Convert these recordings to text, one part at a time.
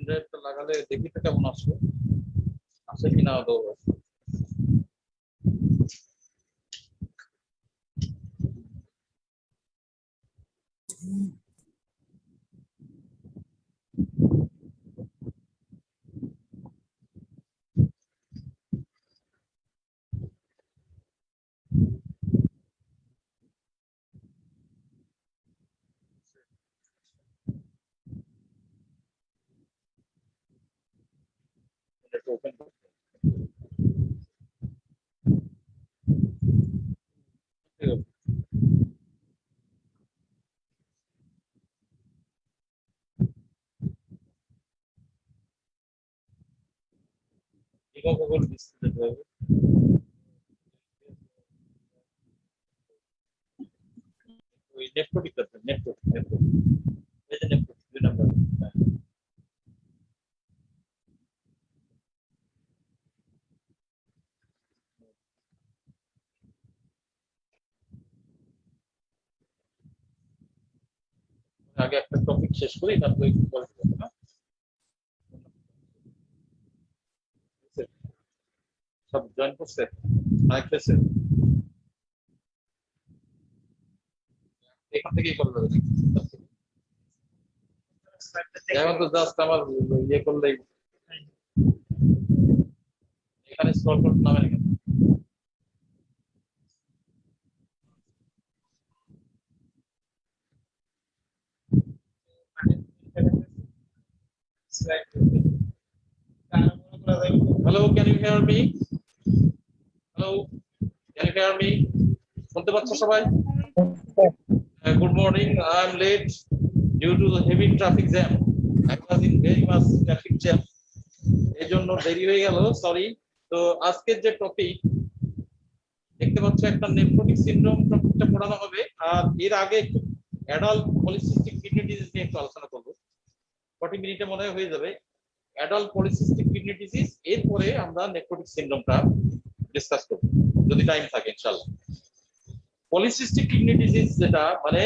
ড্রাইভটা লাগালে দেখি তো কেমন আসবে, আসে কিনা আদৌ। ওপেন ওই নেটফ্লিক্স আছে, নেটফ্লিক্স এই যে নেটফ্লিক্স 2 নাম্বার। আগে একটা টপিক শেষ করি, তারপরে একটু পরে বলবো, না? সব জয়েন করছে, কানেক্ট হয়েছে, এখান থেকেই করে দেবে। এখন তো জাস্ট আমার ইয়ে করলেই এখানে স্ক্রল করতে নামে না কেন? Hello, can you hear me? Hello, can you hear me? শুনতে পাচ্ছ সবাই? Good morning. I'm late due to the heavy traffic jam. I was in very much traffic jam. এই জন্য দেরি হয়ে গেল, সরি। তো আজকের যে টপিক দেখতে পাচ্ছ, একটা নেফ্রোটিক সিনড্রোম টপিকটা পড়ানো হবে। আর এর আগে একটু অ্যাডাল্ট পলিসিস্টিক কিডনি ডিজিজ নিয়ে একটু আলোচনা করবো। 40 মিনিটে মনে হয় হয়ে যাবে অ্যাডাল্ট পলিসিস্টিক কিডনি ডিজিজ। এরপরে আমরা নেফ্রোটিক সিনড্রোমটা ডিসকাস করবো যদি টাইম থাকে ইনশাআল্লাহ। পলিসিস্টিক কিডনি ডিজিজ যেটা মানে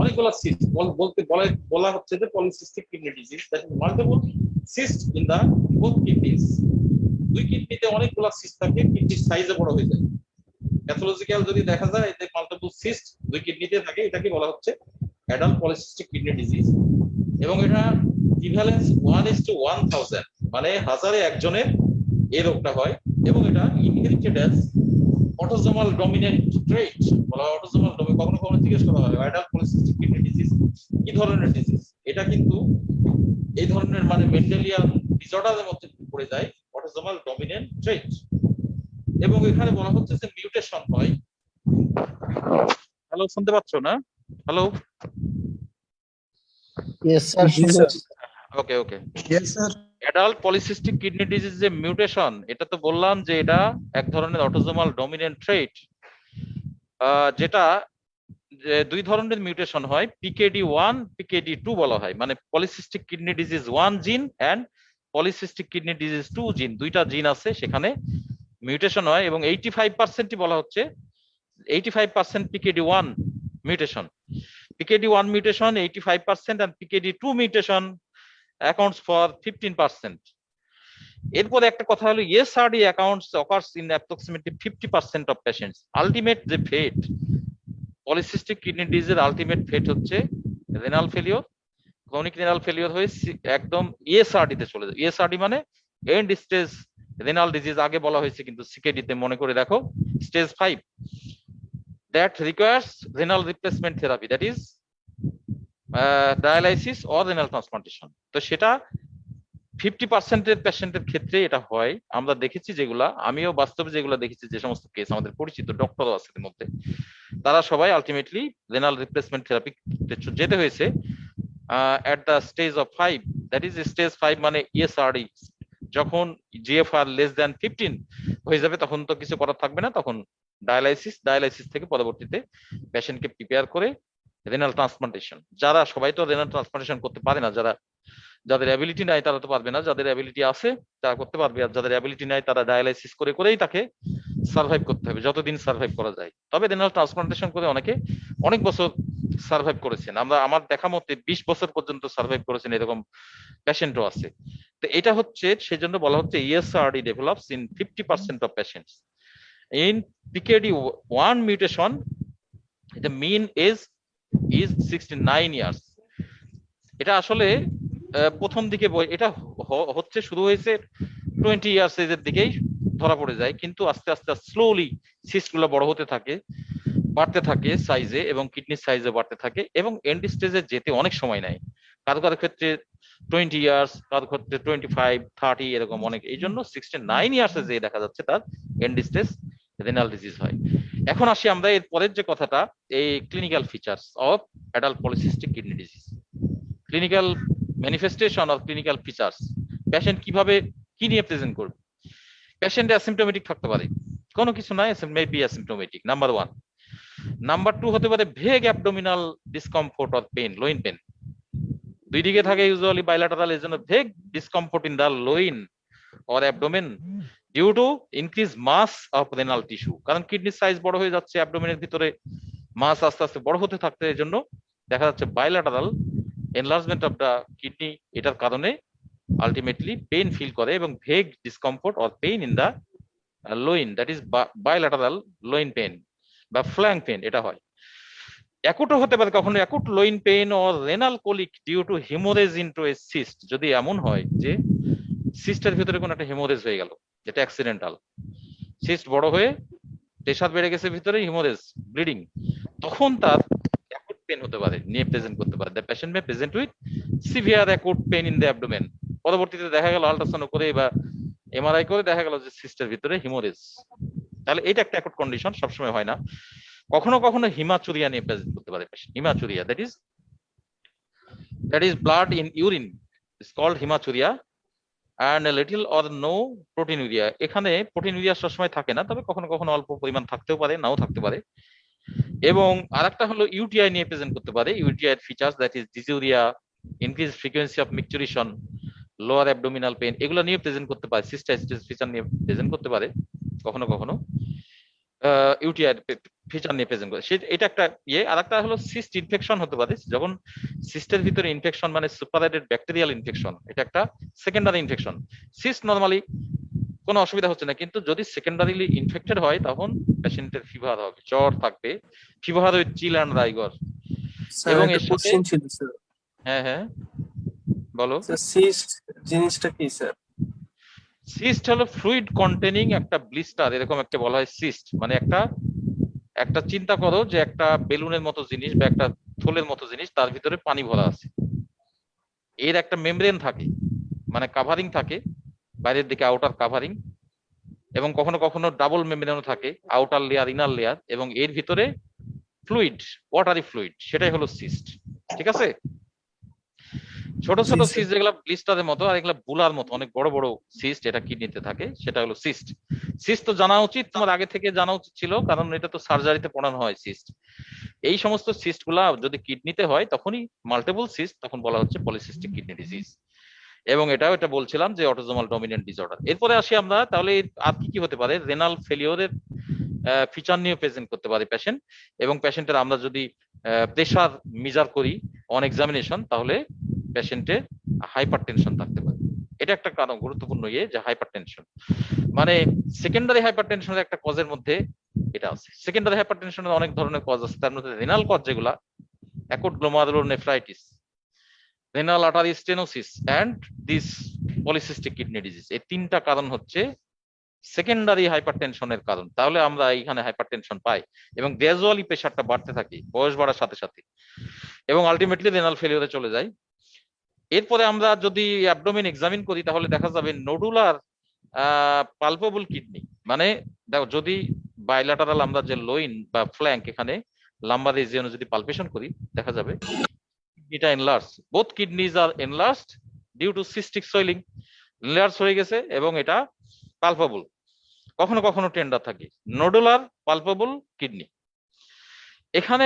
অনেকগুলো সিস্ট বলা হচ্ছে যে polycystic kidney disease that is multiple cyst in the both kidneys. দুই কিডনিতে অনেকগুলো সিস্ট থাকে, কিডনির সাইজে বড় হয়ে যায়। প্যাথোলজিক্যাল যদি দেখা যায় যে মাল্টিপল সিস্ট দুই কিডনিতে থাকে, এটাকে বলা হচ্ছে অ্যাডাল্ট পলিসিস্টিক কিডনি ডিজিজ। এবং এটা প্রিভ্যালেন্স 1:1000, মানে হাজারে একজনের এই রোগটা হয়। এবং এটা ইনহেরিটেড অ্যাজ অটোজোমাল ডমিনেন্ট ট্রেট বলা হয়। অটোজোমাল ডমিনেন্ট, কখনো কখনো জিজ্ঞেস করা হয় অ্যাডাল্ট পলিসিস্টিক কিডনি ডিজিজ কি ধরনের ডিজিজ। এটা কিন্তু এই ধরনের মানে মেন্ডেলিয়ান ডিসঅর্ডারের মধ্যে পড়ে যায়, অটোজোমাল ডমিনেন্ট ট্রেট। এবং এখানে বলা হচ্ছে যে মিউটেশন হয়। হ্যালো, শুনতে পাচ্ছ না? Hello, Yes, sir. ওকে ওকে। Yes, sir. Adult polycystic kidney disease যে মিউটেশন, এটা তো বললাম যে এটা এক ধরনের অটোজোমাল ডমিনেন্ট ট্রেট, যেটা যে দুই ধরনের মিউটেশন হয়। PKD1 PKD2 বলা হয়, মানে পলিসিস্টিক কিডনি ডিজিজ 1 জিন এন্ড পলিসিস্টিক কিডনি ডিজিজ 2 জিন, দুইটা জিন আছে, সেখানে মিউটেশন হয়। এবং 85%ই বলা হচ্ছে 85% PKD1 mutation. PKD1 mutation 85% and PKD2 mutation accounts for 15%. এরপরে একটা কথা হলো ESRD accounts occurs in approximately 50% of patients. Ultimate যে ফেট, পলিসিস্টিক কিডনি ডিজিজের আলটিমেট ফেট হচ্ছে renal failure. Chronic renal failure হয়ে একদম ESRD তে চলে যায়। ESRD মানে এন্ড স্টেজ রেনাল ডিজিজ, আগে বলা হয়েছে কিন্তু সিকেডি তে মনে করে দেখো, stage 5 that requires renal replacement therapy, that is dialysis or renal transplantation. তো সেটা 50% এর পেশেন্টের ক্ষেত্রে এটা হয়। আমরা দেখেছি যেগুলা, আমিও বাস্তবে যেগুলো দেখেছি, যে সমস্ত কেস আমাদের পরিচিত ডক্টরও আছে এর মধ্যে, তারা সবাই আলটিমেটলি রেনাল রিপ্লেসমেন্ট থেরাপি যেতে হয়েছে at the stage of 5, that is stage 5 মানে ESRD। যখন GFR less than 15 হয়ে যাবে, তখন তো কিছু করার থাকবে না, তখন ডায়ালাইসিস থেকে পরবর্তীতে পেশেন্টকে প্রিপেয়ার করে রেনাল ট্রান্সপ্লান্টেশন। যারা সবাই তো রেনাল ট্রান্সপ্লান্টেশন করতে পারে না, যাদের অ্যাবিলিটি নাই তারা তো পারবে না, যাদের অ্যাবিলিটি আছে তারা করতে পারবে। আর যাদের অ্যাবিলিটি নাই তারা ডায়ালাইসিস করে করেই তাকে সার্ভাইভ করতে হবে, যতদিন সার্ভাইভ করা যায়। তবে রেনাল ট্রান্সপ্লান্টেশন করে অনেকে অনেক বছর সার্ভাইভ করেছেন, আমার দেখা মতে 20 বছর পর্যন্ত সার্ভাইভ করেছেন এরকম পেশেন্টও আছে। তো এটা হচ্ছে সেজন্য বলা হচ্ছে ESRD develops in 50% of patients. In PKD1 mutation, the mean age is 69 years. এটা আসলে প্রথম দিকে এটা হচ্ছে শুরু হয়েছে 20 ইয়ার্স এজের দিকেই ধরা পড়ে যায়, কিন্তু আস্তে আস্তে স্লোলি সিস্ট গুলো বড় হতে থাকে, বাড়তে থাকে সাইজে, এবং কিডনির সাইজে বাড়তে থাকে, এবং এন্ড স্টেজে যেতে অনেক সময় নেয়। কারো কারো ক্ষেত্রে 20 ইয়ার্স, কারো ক্ষেত্রে 25, 30 এরকম অনেক। এই জন্য 69 ইয়ার্সে যে দেখা যাচ্ছে তার এন্ড স্টেজ রেনাল ডিজিজ হয়। এখন আসি আমরা এর পরের যে কথাটা, এই clinical features of adult polycystic kidney disease. Clinical manifestation or clinical features, patient কিভাবে কি নিয়ে প্রেজেন্ট করবে। পেশেন্ট অ্যাসিম্পটোমেটিক থাকতে পারে, কোনো কিছু নাই, may be asymptomatic, number 1। Number 2 হতে পারে vague abdominal discomfort or pain, loin pain. দুই দিকে থাকে ইউজুয়ালি বাইলাটারাল, এর জন্য vague discomfort in the loin or abdomen due to increase mass of renal tissue. কারণ কিডনির সাইজ বড় হয়ে যাচ্ছে, অ্যাবডোমেনের ভিতরে মাস আস্তে আস্তে বড় হতে থাকতে, এর জন্য দেখা যাচ্ছে bilateral enlargement of the kidney, এটার কারণে আলটিমেটলি পেইন ফিল করে, এবং vague discomfort or pain in the loin, that is bilateral loin pain বা ফ্ল্যাঙ্ক পেইন, এটা হয়। অ্যাকুটও হতে পারে কখনো acute loin pain or renal colic due to haemorrhage into a cyst. যদি এমন হয় যে সিস্টের ভিতরে কোনো একটা হিমোরেজ হয়ে গেল, যেটা অ্যাক্সিডেন্টাল, সিস্ট বড় হয়ে প্রেসার বেড়ে গেছে ভিতরে, হিমোরেজ, ব্লিডিং, তখন তার অ্যাকুট পেইন হতে পারে, নিয়ে প্রেজেন্ট করতে পারে। The patient May present with severe acute pain in the abdomen. পরবর্তীতে দেখা গেল আল্ট্রাসাউন্ড করে বা MRI করে দেখা গেল যে সিস্টের ভিতরে হিমোরেজ। তাহলে এটা একটা অ্যাকুট কন্ডিশন, সবসময় হয় না। কখনো কখনো হিমাচুরিয়া নিয়ে প্রেজেন্ট করতে পারে patient. Haematuria, that is blood in urine, is called hematuria, and a little or no proteinuria. এখানে প্রোটিনুরিয়া সবসময় থাকে না, তবে কখনো কখনো অল্প পরিমাণ থাকতেও পারে, নাও থাকতে পারে। এবং আরেকটা হলো ইউটিআই নিয়ে প্রেজেন্ট করতে পারে। ইউটিআই এর features, that is dysuria, increase frequency of micturition, lower abdominal pain, এগুলো নিয়ে প্রেজেন্ট করতে পারে। সিস্টাইটিস ফিচার নিয়ে প্রেজেন্ট করতে পারে কখনো কখনো, ইউটিআই ফিচার নিয়ে প্রেজেন্ট করে। এটা একটা ইয়ে। আর একটা হলো সিস্ট ইনফেকশন হতে পারে, যখন সিস্টের ভিতরে ইনফেকশন, মানে সুপারঅ্যাডেড ব্যাকটেরিয়াল ইনফেকশন, এটা একটা সেকেন্ডারি ইনফেকশন। সিস্ট নরমালি কোনো অসুবিধা হচ্ছে না, কিন্তু যদি সেকেন্ডারিলি ইনফেক্টেড হয় তখন পেশেন্টের ফিভার হবে, জ্বর থাকবে, fever with chill and rigor. Sir এবং একটা এর সাথে, কোশ্চেন ছিল স্যার। হ্যাঁ হ্যাঁ বলো। স্যার সিস্ট জিনিসটা কি স্যার? সিস্ট হলো ফ্লুইড কন্টেনিং একটা ব্লিস্টার, এরকম একটা বলা হয় সিস্ট। মানে একটা চিন্তা করো যে একটা বেলুনের মতো জিনিস বা একটা থলের মতো জিনিস, তার ভিতরে পানি ভরা আছে, এর একটা মেমব্রেন থাকে, মানে কাভারিং থাকে, বাইরের দিকে আউটার কাভারিং, এবং কখনো কখনো ডাবল মেমব্রেনও থাকে, আউটার লেয়ার, ইনার লেয়ার, এবং এর ভিতরে ফ্লুইড, ওয়াটারি ফ্লুইড, সেটাই হলো সিস্ট। ঠিক আছে? ছোট জি ছোট স্যার। সিস্ট যেগুলো ব্লিস্টারের মতো, আর এগুলো বুলার মতো অনেক বড় বড় সিস্ট, এটা কিডনিতে থাকে, সেটা হলো সিস্ট। সিস্ট তো জানা উচিত, তোমার আগে থেকে জানা উচিত ছিল, কারণ এটা তো সার্জারিতে পড়ানো হয় সিস্ট। এই সমস্ত সিস্ট গুলা যদি কিডনিতে হয় তখনই মাল্টিপল সিস্ট, তখন বলা হচ্ছে পলিসিস্টিক কিডনি ডিজিজ। এবং এটা বলছিলাম যে অটোজোমাল ডমিনেন্ট ডিসঅর্ডার। এরপরে আসি আমরা, তাহলে আর কি কি হতে পারে। রেনাল ফেলিওরের ফিচার নিয়ে প্রেজেন্ট করতে পারে পেশেন্ট, এবং পেশেন্টের আমরা যদি প্রেশার মেজার করি অন এক্সামিনেশন, তাহলে পেশেন্টের হাইপার টেনশন থাকতে পারে। এটা একটা কারণ, গুরুত্বপূর্ণ ইয়ে, যে হাইপার টেনশন, মানে সেকেন্ডারি হাইপার টেনশনের একটা কজের মধ্যে এটা আছে। সেকেন্ডারি হাইপার টেনশনের অনেক ধরনের কজ আছে, তার মধ্যে রেনাল কজ যেগুলা, acute glomerulonephritis, renal artery stenosis and this polycystic kidney disease, এই তিনটা কারণ হচ্ছে সেকেন্ডারি হাইপারটেনশনের কারণ। তাহলে আমরা এখানে হাইপারটেনশন পাই, এবং গ্র্যাজুয়ালি প্রেশারটা বাড়তে থাকে বয়স বাড়ার সাথে সাথে, এবং আলটিমেটলি রেনাল ফেলিওরে চলে যায়। এরপরে আমরা যদি অ্যাবডোমেন এক্সামিন করি, তাহলে দেখা যাবে নোডুলার পালপেবল কিডনি, মানে দেখো যদি বাইলাটারাল আমরা যে লোইন বা ফ্ল্যাঙ্ক, এখানে লাম্বার রিজিয়নে যদি পালপেশন করি, দেখা যাবে কিডনিটা enlarge, both kidneys are enlarged due to cystic swelling, enlarge হয়ে গেছে, এবং এটা পালপেবল, কখনো কখনো টেন্ডার থাকে। Nodular palpable kidney. এখানে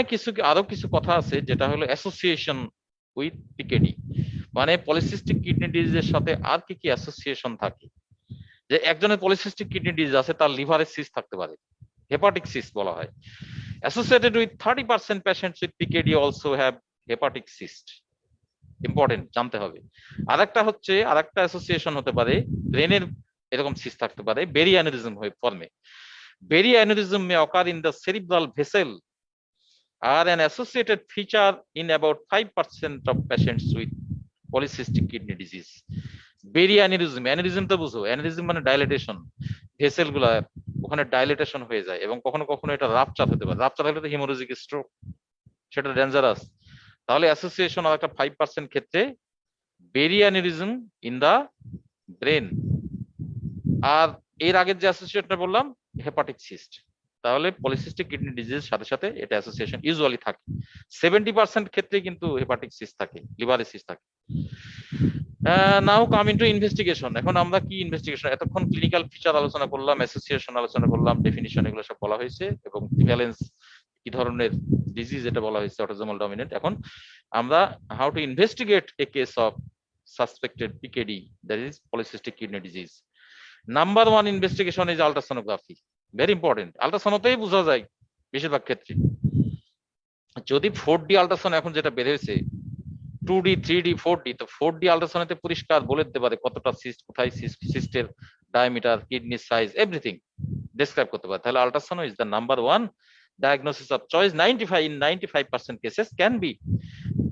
আরো কিছু কথা আছে, যেটা হলো অ্যাসোসিয়েশন উইথ পিকেডি, মানে পলিসিস্টিক কিডনি ডিজিজের সাথে আর কি কি অ্যাসোসিয়েশন থাকে। যে একজনের পলিসিস্টিক কিডনি ডিজিজ আছে, তার লিভারের সিস্ট থাকতে পারে, হেপাটিক সিস্ট বলা হয়। Associated with 30% patients with PKD also have hepatic cyst. Important জানতে হবে। আরেকটা হচ্ছে আরেকটা অ্যাসোসিয়েশন হতে পারে ব্রেনের এরকম সিস্ট থাকতে পারে বেরি অ্যানিউরিজম হয়ে ফর্মে। Berry aneurysm may occur in the cerebral vessel are an associated feature in about 5% of patients with polycystic kidney disease. Berry aneurysm, aneurysm তো বুঝো, অ্যানিউরিজম মানে ডাইলেটেশন, ভেসেল গুলা ওখানে ডাইলেটেশন হয়ে যায় এবং কখনো কখনো এটা রাপচার হতে পারে। রাপচার হলে তো হিমোরেজিক স্ট্রোক, সেটা ডেঞ্জারাস। তাহলে অ্যাসোসিয়েশন আর একটা 5% ক্ষেত্রে বেরি অ্যানিউরিজম ইন দা ব্রেন। আর এর আগের যে অ্যাসোসিয়েশনটা বললাম হেপাটিক সিস্ট, তাহলে পলিসিস্টিক কিডনি ডিজিজের সাথে সাথে এটা অ্যাসোসিয়েশন ইউজুয়ালি থাকে। 70% ক্ষেত্রে কিন্তু হেপাটিক সিস্ট থাকে, লিভারে সিস্ট থাকে। নাও কাম ইনটু ইনভেস্টিগেশন। এখন আমরা কি ইনভেস্টিগেশন, এতক্ষণ ক্লিনিক্যাল ফিচার আলোচনা করলাম, অ্যাসোসিয়েশন আলোচনা করলাম, ডেফিনিশন এগুলো সব বলা হয়েছে এবং প্রিভ্যালেন্স কি ধরনের ডিজিজ এটা বলা হয়েছে, অটোজোমাল ডমিনেন্ট। এখন আমরা how to investigate a case of suspected PKD, that is polycystic kidney disease. Number 1 investigation is ultrasonography, very important. আল্ট্রাসোনোতেই বোঝা যায় বেশিরভাগ ক্ষেত্রে। যদি 4D আল্ট্রাসোন এখন যেটা বের হয়েছে 2D 3D 4D, তো 4D আল্ট্রাসোনেতে পরিষ্কার বলে দিতে পারে কতটা সিস্ট, কোথায় সিস্টের diameter, kidney size, everything describe করতে পারে। তাহলে ultrasono is the number 1 diagnosis of choice. 95% cases can be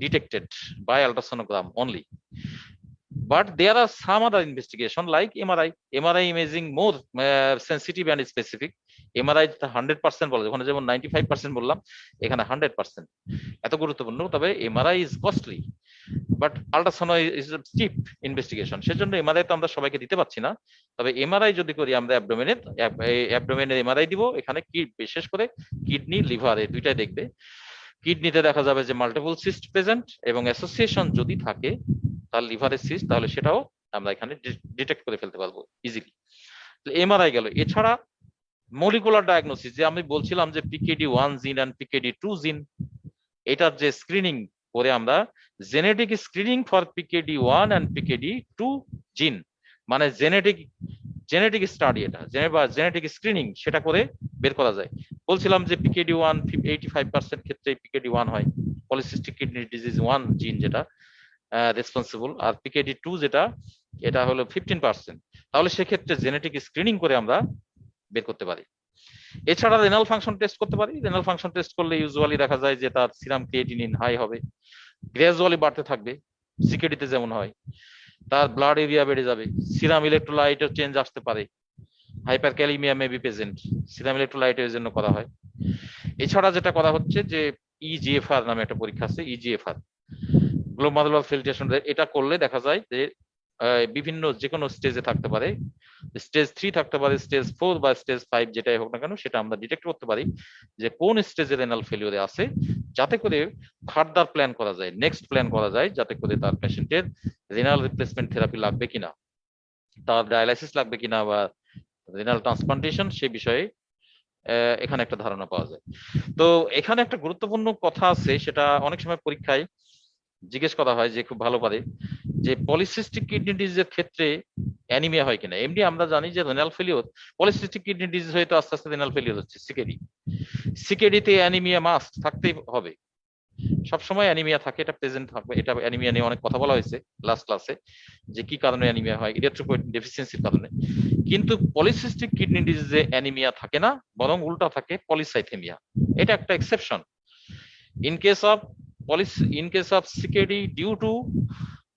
detected by ultrasonogram only. But there are some other investigation like MRI. MRI imaging more sensitive and specific. MRI 100% বলে, ওখানে যেমন 95% বললাম, এখানে 100%। এত গুরুত্বপূর্ণ। তবে MRI is costly, but ultrasound is a cheap investigation. সেজন্য MRI তো আমরা সবাইকে দিতে পারছি না। তবে MRI যদি করি আমরা অ্যাবডোমেনের MRI দিব, এখানে কি বিশেষ করে কিডনি, লিভার এই দুইটাই দেখবে। কিডনিতে দেখা যাবে যে মাল্টিপল সিস্ট প্রেজেন্ট এবং অ্যাসোসিয়েশন যদি থাকে তার লিভারের সিস্ট, তাহলে সেটাও আমরা এখানে ডিটেক্ট করে ফেলতে পারবো ইজিলি। MRI গেল। এছাড়া মলিকুলার ডায়াগনোসিস, যে আমি বলছিলাম যে PKD1 জিন এন্ড PKD2 জিন, এটার যে স্ক্রিনিং করে আমরা genetic screening for PKD1 and PKD2 জিন, মানে জেনেটিক স্টাডি, এটা জেনেটিক স্ক্রিনিং সেটা করে বের করা যায়। বলছিলাম যে PKD1 85% ক্ষেত্রে PKD1 হয়, পলিসিস্টিক কিডনি ডিজিজ 1 জিন যেটা রেসপন্সিবল, আর PKD2 যেটা এটা হলো 15%। তাহলে সেক্ষেত্রে জেনেটিক স্ক্রিনিং করে আমরা বের করতে পারি। এছাড়া রেনাল ফাংশন টেস্ট করতে পারি। রেনাল ফাংশন টেস্ট করলে ইউজুয়ালি দেখা যায় যে তার সিরাম ক্রিয়েটিনিন হাই হবে, গ্রাজুয়ালি বাড়তে থাকবে, সিকেডিতে যেমন হয়। তার ব্লাড এরিয়া বেড়ে যাবে, সিরাম ইলেকট্রোলাইটের চেঞ্জ আসতে পারে, হাইপারক্যালিমিয়া মে বি প্রেজেন্ট, সিরাম ইলেকট্রোলাইটের জন্য করা হয়। এছাড়া যেটা করা হচ্ছে যে EGFR নামে একটা পরীক্ষা আছে, EGFR গ্লোমারুলার ফিল্ট্রেশন রেট। এটা করলে দেখা যায় যে বিভিন্ন যে কোনো স্টেজে থাকতে পারে, স্টেজ 3 থাকতে পারে, স্টেজ 4 বা স্টেজ 5 যেটাই হোক না কেন, সেটা আমরা ডিটেক্ট করতে পারি যে কোন স্টেজে রেনাল ফেলিওরে আছে, যাতে করে ফার্দার প্ল্যান করা যায়, নেক্সট প্ল্যান করা যায়, যাতে করে তার পেশেন্টের রেনাল রিপ্লেসমেন্ট থেরাপি লাগবে কিনা, তার ডায়ালাইসিস লাগবে কিনা বা রেনাল ট্রান্সপ্লান্টেশন, সে বিষয়ে এখানে একটা ধারণা পাওয়া যায়। তো এখানে একটা গুরুত্বপূর্ণ কথা আছে, সেটা অনেক সময় পরীক্ষায় জিজ্ঞেস করা হয় যে খুব ভালো পারে, যে পলিসিস্টিক কিডনি ডিজিজের ক্ষেত্রে অ্যানিমিয়া হয় কিনা। এমনি আমরা জানি যে renal failure, polycystic kidney disease হয়ে তো আস্তে আস্তে রেনাল ফেলিওর হচ্ছে, সিকেডিতে অ্যানিমিয়া মাস্ট থাকতেই হবে, সবসময় অ্যানিমিয়া থাকে, এটা প্রেজেন্ট থাকবে। এটা অ্যানিমিয়া নিয়ে অনেক কথা বলা হয়েছে লাস্ট ক্লাসে, যে কি কারণে অ্যানিমিয়া হয়, ইরিথ্রোপয়েটিন ডেফিসিয়েন্সির কারণে। কিন্তু পলিসিস্টিক কিডনি ডিজিজে অ্যানিমিয়া থাকে না, বরং উল্টা থাকে পলিসাইথেমিয়া। এটা একটা exception. In case of CKD due to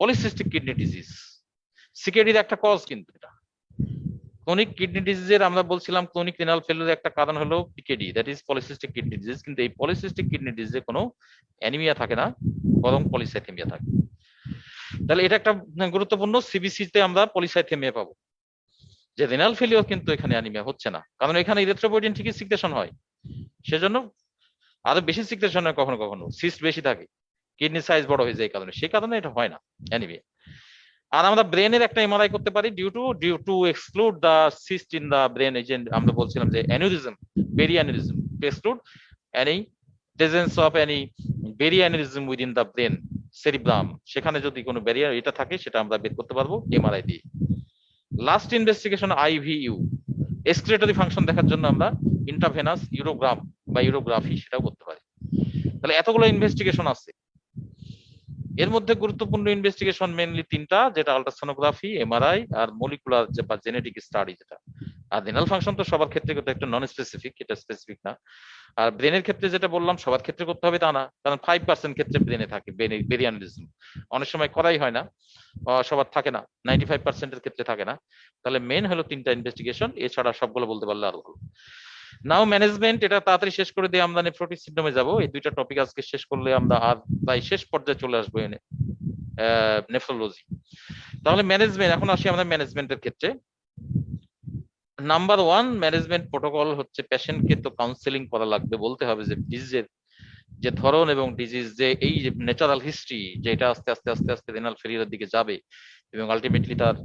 polycystic kidney disease, CKD এর একটা কজ, কিন্তু এটা ক্রনিক কিডনি ডিজিজের আমরা বলছিলাম ক্রনিক রেনাল ফেলিওর একটা কারণ হলো PKD, that is polycystic kidney disease. কিন্তু এই পলিসিস্টিক কিডনি ডিজিজে কোনো অ্যানিমিয়া থাকে না, বরং পলিসাইথেমিয়া থাকে। তাহলে এটা একটা গুরুত্বপূর্ণ। CBC তে আমরা পলিসাইথেমিয়া পাবো, যে রেনাল ফেলিওর কিন্তু এখানে অ্যানিমিয়া হচ্ছে না, কারণ এখানে ইরিথ্রোপয়েটিন ঠিকই সিক্রেশন হয়, সেজন্য আরো বেশি সিক্রেশন হয়, কখনো কখনো সিস্ট বেশি থাকে, কিডনি সাইজ বড় হয়ে যায়, কারণে সেই কারণে এটা হয় না অ্যানিমিয়া। আর আমরা ব্রেনের একটা MRI করতে পারি due to exclude the cyst in the brain. এই যে আমরা বলছিলাম যে aneurysm, berry aneurysm, to exclude any presence of any berry aneurysm within the brain cerebrum, সেখানে যদি কোনো ব্যারিয়ার এটা থাকে সেটা আমরা বের করতে পারবো MRI দিয়ে। Last investigation IVU, excretory function দেখার জন্য আমরা ইন্ট্রাভেনাস ইউরোগ্রাম বা ইউরোগ্রাফি সেটাও করতে পারে। তাহলে এতগুলো ইনভেস্টিগেশন আছে। এর মধ্যে গুরুত্বপূর্ণ ইনভেস্টিগেশন মেনলি তিনটা, যেটা আল্ট্রাসোনোগ্রাফি, এমআরআই আর মলিকুলার বা জেনেটিক স্টাডি যেটা। আর রেনাল ফাংশন তো সবার ক্ষেত্রে করতে একটা নন স্পেসিফিক, এটা স্পেসিফিক না। আর ব্রেনের ক্ষেত্রে যেটা বললাম সবার ক্ষেত্রে করতে হবে তা না, কারণ 5% ক্ষেত্রে ব্রেনে থাকে ভেরিয়ানিজম, অনেক সময় করাই হয় না, সবার থাকে না, 95% এর ক্ষেত্রে থাকে না। তাহলে মেন হলো তিনটা ইনভেস্টিগেশন, এছাড়া সবগুলো বলতে পারলে আরো ভালো। নাও ম্যানেজমেন্ট, এটা তাড়াতাড়ি শেষ করে দিয়ে আমরা নেফ্রোটিক সিন্ড্রোমে যাব। এই দুইটা টপিক আজকে শেষ করলে আমরা আর প্রায় শেষ পর্যায়ে চলে আসবো এনে নেফ্রোলজি। তাহলে ম্যানেজমেন্ট, এখন আসি আমরা ম্যানেজমেন্টের ক্ষেত্রে। নাম্বার 1 ম্যানেজমেন্ট প্রোটোকল হচ্ছে পেশেন্টকে তো কাউন্সেলিং করা লাগবে, বলতে হবে যে ডিজিজের যে ধরন এবং ডিজিজ যে এই যে ন্যাচারাল হিস্ট্রি, যে এটা আস্তে আস্তে আস্তে আস্তে রেনাল ফেলিয়ারের দিকে যাবে এবং আলটিমেটলি তার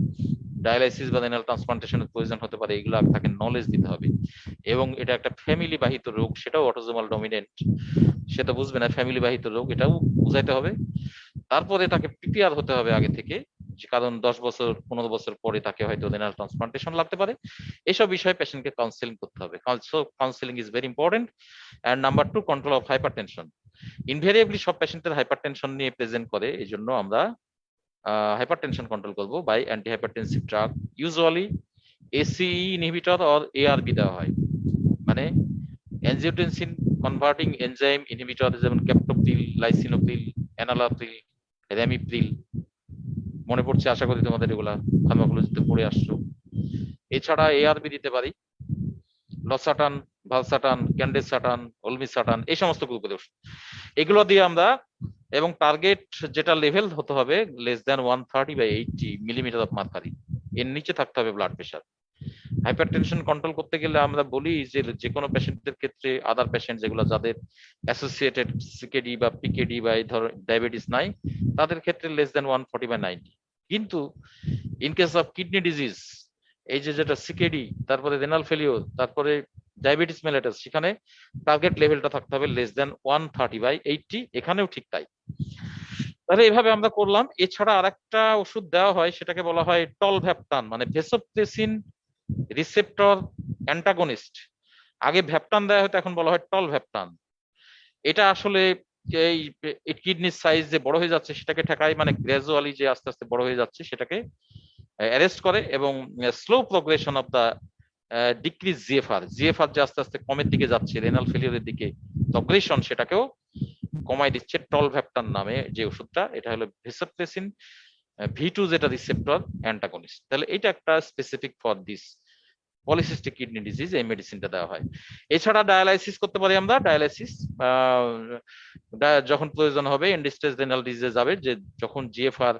ডায়ালাইসিস বা রেনাল ট্রান্সপ্লান্টেশনের প্রয়োজন হতে পারে, এগুলো তাকে নলেজ দিতে হবে। এবং এটা একটা ফ্যামিলি বাহিত রোগ, সেটাও অটোজোমাল ডমিনেন্ট, সে তো বুঝবে না ফ্যামিলি বাহিত রোগ, এটাও বুঝাইতে হবে। তারপরে তাকে প্রিপেয়ার হতে হবে আগে থেকে, যে কারণ 10 বছর 15 বছর পরে তাকে হয়তো রেনাল ট্রান্সপ্লান্টেশন লাগতে পারে। এইসব বিষয়ে পেশেন্টকে কাউন্সেলিং করতে হবে। Counselling is very important. And number 2 control of hypertension. Invariably সব পেশেন্টের হাইপারটেনশন নিয়ে প্রেজেন্ট করে, এই জন্য আমরা হাইপারটেনশন কন্ট্রোল করব by anti hypertensive drug, usually ACE inhibitor or ARB দেওয়া হয়, মানে অ্যানজিওটেনসিন কনভার্টিং এনজাইম ইনহিবিটর, যেমন ক্যাপটোপ্রিল, লাইসিনোপ্রিল, এনালাপ্রিল, র্যামিপ্রিল। মনে পড়ছে আশা করি তোমাদের, এগুলা ফার্মাকোলজিতে পড়ে আসছো। এছাড়া এআরবি দিতে পারি, লসাটান, ভালসাটান, ক্যান্ডেসাটান, অলমিসাটান, এই সমস্ত গ্রুপের ওষুধ, এগুলো দিয়ে আমরা, এবং টার্গেট যেটা লেভেল হতে হবে less than 130/80 millimetre of mercury, এর নিচে থাকতে হবে ব্লাড প্রেশার। হাইপারটেনশন কন্ট্রোল করতে গেলে আমরা বলি যে কোনো পেশেন্টদের ক্ষেত্রে, আদার পেশেন্ট যেগুলো যাদের অ্যাসোসিয়েটেড সিকেডি বা পিকেডি বা এই ধর ডায়াবেটিস নাই, তাদের ক্ষেত্রে লেস দ্যান 140/90। কিন্তু in case of kidney disease, এই যে যেটা সিকেডি, তারপরে রেনাল ফেলিওর, তারপরে ডায়াবেটিস মেলিটাস, সেখানে টার্গেট লেভেলটা থাকতে হবে লেস দ্যান 130/80, এখানেও ঠিক তাই। তাহলে এইভাবে আমরা করলাম। এছাড়া আরেকটা ওষুধ দেওয়া হয়, সেটাকে বলা হয় টলভ্যাপটান, মানে ভেসোপ্রেসিন রিসেপ্টর অ্যান্টাগনিস্ট। আগে ভ্যাপটান দেওয়া হতো, এখন বলা হয় টলভ্যাপটান। এটা আসলে এই কিডনির সাইজ যে বড় হয়ে যাচ্ছে সেটাকে ঠেকায়, মানে গ্র্যাজুয়ালি যে আস্তে আস্তে বড় হয়ে যাচ্ছে সেটাকে অ্যারেস্ট করে, এবং slow progression of the decrease GFR যে আস্তে আস্তে কমের দিকে যাচ্ছে, রেনাল ফেলিওরের দিকে প্রোগ্রেশন, সেটাকেও কমাই দিচ্ছে টলভ্যাপটান নামে যে ওষুধটা। এটা হলো ভেসোপ্রেসিন V2 যেটা রিসেপ্টর অ্যান্টাগনিস্ট। তাহলে এটা একটা specific for this polycystic kidney disease, এই মেডিসিনটা দেওয়া হয়। এছাড়া ডায়ালাইসিস করতে পারি আমরা। ডায়ালাইসিস যখন প্রয়োজন হবে, এন্ড স্টেজ রেনাল ডিজিজে যাবে, যে যখন জিএফআর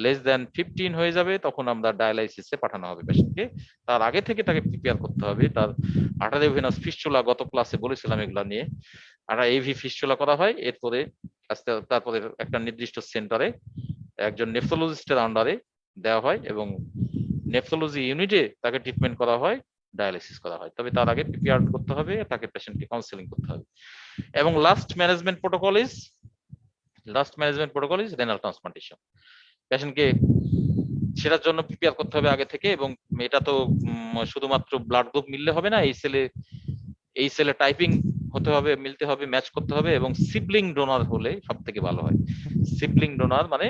লেস দ্যান 15 হয়ে যাবে, তখন আমরা ডায়ালাইসিসে পাঠানো হবে পেশেন্টকে। তার আগে থেকে তাকে প্রিপেয়ার করতে হবে। তার আর্টারিওভেনাস ফিস্চুলা, গত ক্লাসে বলেছিলাম এগুলা নিয়ে, একটা এভি ফিস্চুলা করা হয়। এরপরে তারপরে একটা নির্দিষ্ট সেন্টারে একজন নেফ্রোলজিস্টের আন্ডারে দেওয়া হয়, এবং নেফ্রোলজি ইউনিটে তাকে ট্রিটমেন্ট করা হয়, ডায়ালিসিস করা হয়। তবে তার আগে প্রিপেয়ার করতে হবে, তাকে পেশেন্টকে কাউন্সেলিং করতে হবে। এবং last management protocol is renal transplantation. পেশেন্টকে সেটার জন্য প্রিপেয়ার করতে হবে আগে থেকে। এবং এটা তো শুধুমাত্র ব্লাড গ্রুপ মিললে হবে না, এই সেলে টাইপিং হতে হবে, মিলতে হবে, ম্যাচ করতে হবে, এবং সিবলিং ডোনার হলে সব থেকে ভালো হয়। সিবলিং ডোনার মানে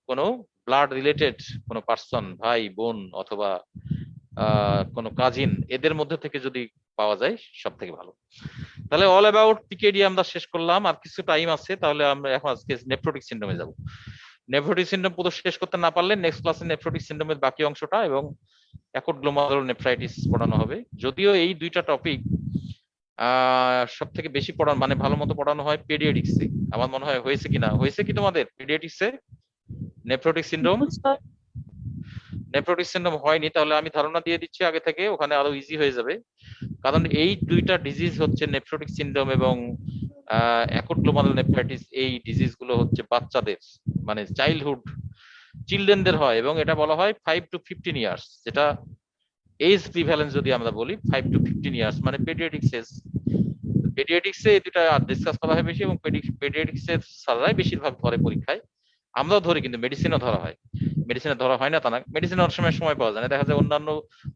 কোনো ব্লাড রিলেটেড কোনো পার্সন, ভাই বোন অথবা কোনো কাজিন, এদের মধ্যে থেকে যদি পাওয়া যায় সব থেকে ভালো। তাহলে অল অ্যাবাউট পিকেডি আমরা শেষ করলাম। আর কিছু টাইম আছে, তাহলে আমরা এখন আজকে নেফ্রোটিক সিন্ড্রোমে যাব। নেফ্রোটিক সিন্ড্রোম পুরো শেষ করতে না পারলে নেক্সট ক্লাসে নেফ্রোটিক সিন্ড্রোমের বাকি অংশটা এবং অ্যাকুট গ্লোমারুলোনেফ্রাইটিস পড়ানো হবে। যদিও এই দুইটা টপিক সব থেকে বেশি পড়ানো, মানে ভালো মতো পড়ানো হয় পেডিয়াট্রিক্সে। আমার মনে হয় হয়েছে কি তোমাদের পেডিয়াট্রিক্সে নেফ্রোটিক সিন্ড্রোম? নেফ্রোটিক সিন্ড্রোম হয়নি, তাহলে আমি ধারণা দিয়ে দিচ্ছি আগে থেকে, ওখানে আরো ইজি হয়ে যাবে। কারণ এই দুইটা ডিজিজ হচ্ছে নেফ্রোটিক সিন্ড্রোম এবং অ্যাকুট গ্লোমারুলোনেফ্রাইটিস, এই ডিজিজ গুলো হচ্ছে বাচ্চাদের, মানে চিলড্রেনদের হয়, এবং এটা বলা হয় 5 to 15 ইয়ার্স, যেটা এজ প্রিভ্যালেন্স যদি আমরা বলি 5 to 15 ইয়ার্স, মানে পেডিয়াট্রিক্সে এই দুটা ডিসকাস করা হয় বেশি, এবং পেডিয়াট্রিক্সের স্যাররাই বেশিরভাগ ধরে পরীক্ষায়। আমরাও ধরি, কিন্তু মেডিসিনও ধরা হয়। মেডিসিনে ধরা হয় না তা না, মেডিসিনে অনেক সময় পাওয়া যায় না। দেখা যায় অন্যান্য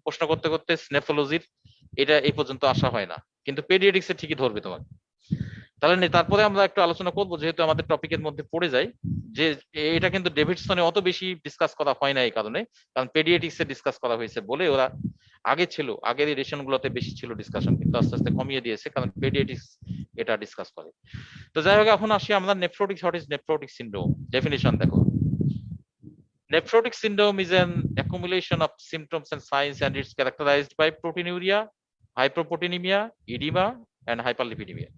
প্রশ্ন করতে করতে নেফ্রোলজির এটা এই পর্যন্ত আসা হয় না, কিন্তু পেডিয়াট্রিক্সে ঠিকই ধরবে তোমাকে। তাহলে তারপরে আমরা একটু আলোচনা করবো, যেহেতু আমাদের টপিকের মধ্যে পড়ে যায়, যে এটা কিন্তু ডেভিডসনে অত বেশি ডিসকাস করা হয় না এই কারণে, কারণ পেডিয়াট্রিক্সে ডিসকাস করা হয়েছে বলে ওরা আগে ছিল, আগের এডিশন গুলোতে বেশি ছিল ডিসকাশন, কিন্তু আস্তে আস্তে কমিয়ে দিয়েছে কারণ পেডিয়াট্রিক্স এটা ডিসকাস করে। তো যাই হোক, এখন আসি আমরা nephrotics. What is nephrotic syndrome? Definition দেখো, nephrotic syndrome is an accumulation of symptoms and signs, and it's characterized by proteinuria, hyperproteinemia, edema, and hyperlipidemia.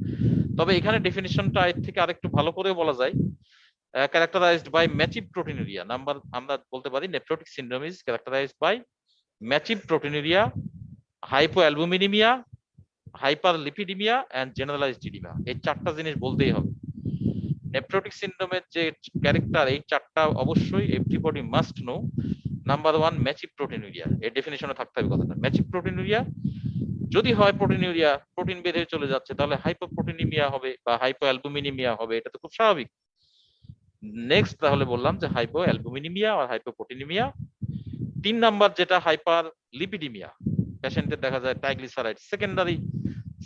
তবে এখানে ডেফিনিশনটা এর থেকে আরেকটু ভালো করে বলা যায়, characterized by massive proteinuria. আমরা বলতে পারি nephrotic syndrome is characterized by massive proteinuria, hypoalbuminemia, hyperlipidemia, and generalized edema. এই চারটা জিনিস বলতেই হবে। নেফ্রোটিক সিন্ড্রোমের যে ক্যারেক্টার, এই চারটা অবশ্যই everybody must know. Number 1, massive proteinuria. এর ডেফিনিশনে থাকতে হবে কথাটা। ম্যাসিভ প্রোটিনুরিয়া যদি হয়, প্রোটিনুরিয়া প্রোটিন বেঁধে চলে যাচ্ছে, তাহলে হাইপোপ্রোটিনিমিয়া হবে বা হাইপোঅ্যালবুমিনিমিয়া হবে, এটা তো খুব স্বাভাবিক। নেক্সট তাহলে বললাম যে হাইপোঅ্যালবুমিনিমিয়া আর হাইপোপ্রোটিনিমিয়া। 3 নাম্বার যেটা হাইপার লিপিডিমিয়া, পেশেন্টের দেখা যায় ট্রাইগ্লিসারাইড,